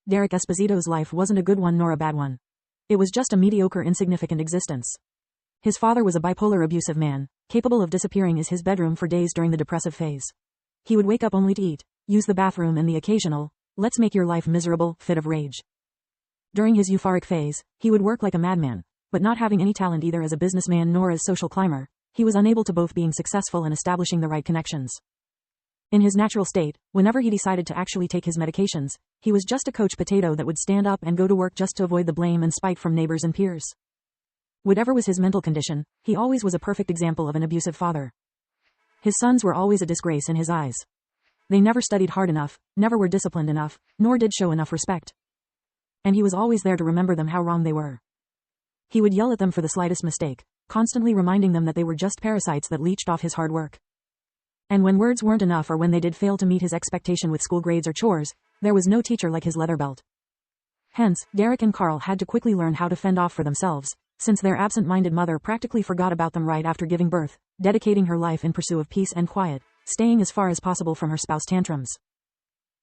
Derek Esposito's life wasn't a good one nor a bad one. It was just a mediocre, insignificant existence. His father was a bipolar abusive man, capable of disappearing in his bedroom for days during the depressive phase. He would wake up only to eat, use the bathroom and the occasional, "let's make your life miserable" fit of rage. During his euphoric phase, he would work like a madman, but not having any talent either as a businessman nor as social climber, he was unable to both being successful and establishing the right connections. In his natural state, whenever he decided to actually take his medications, he was just a coach potato that would stand up and go to work just to avoid the blame and spite from neighbors and peers. Whatever was his mental condition, he always was a perfect example of an abusive father. His sons were always a disgrace in his eyes. They never studied hard enough, never were disciplined enough, nor did show enough respect. And he was always there to remember them how wrong they were. He would yell at them for the slightest mistake, constantly reminding them that they were just parasites that leached off his hard work. And when words weren't enough or when they did fail to meet his expectation with school grades or chores, there was no teacher like his leather belt. Hence, Derek and Carl had to quickly learn how to fend off for themselves, since their absent-minded mother practically forgot about them right after giving birth, dedicating her life in pursuit of peace and quiet, staying as far as possible from her spouse's tantrums.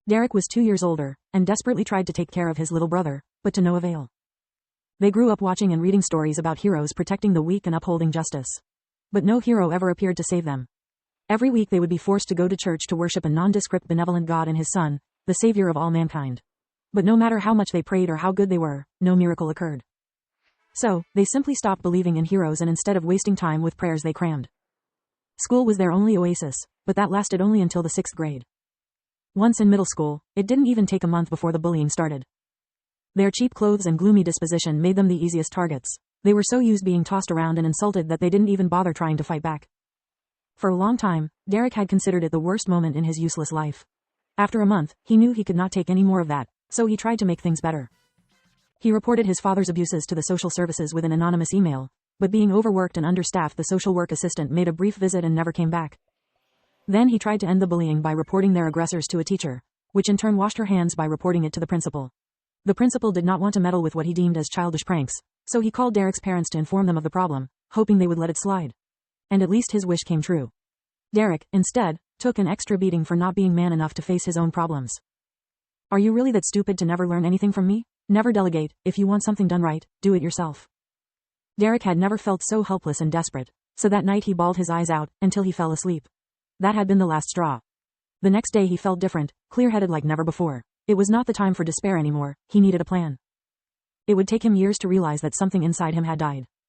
Derek was 2 years older, and desperately tried to take care of his little brother, but to no avail. They grew up watching and reading stories about heroes protecting the weak and upholding justice. But no hero ever appeared to save them. Every week they would be forced to go to church to worship a nondescript benevolent God and his Son, the Savior of all mankind. But no matter how much they prayed or how good they were, no miracle occurred. So, they simply stopped believing in heroes and instead of wasting time with prayers they crammed. School was their only oasis, but that lasted only until the 6th grade. Once in middle school, it didn't even take a month before the bullying started. Their cheap clothes and gloomy disposition made them the easiest targets. They were so used being tossed around and insulted that they didn't even bother trying to fight back. For a long time, Derek had considered it the worst moment in his useless life. After a month, he knew he could not take any more of that, so he tried to make things better. He reported his father's abuses to the social services with an anonymous email, but being overworked and understaffed, the social work assistant made a brief visit and never came back. Then he tried to end the bullying by reporting their aggressors to a teacher, which in turn washed her hands by reporting it to the principal. The principal did not want to meddle with what he deemed as childish pranks, so he called Derek's parents to inform them of the problem, hoping they would let it slide. And at least his wish came true. Derek, instead, took an extra beating for not being man enough to face his own problems. "Are you really that stupid to never learn anything from me? Never delegate, if you want something done right, do it yourself." Derek had never felt so helpless and desperate, so that night he bawled his eyes out, until he fell asleep. That had been the last straw. The next day he felt different, clear-headed like never before. It was not the time for despair anymore, he needed a plan. It would take him years to realize that something inside him had died.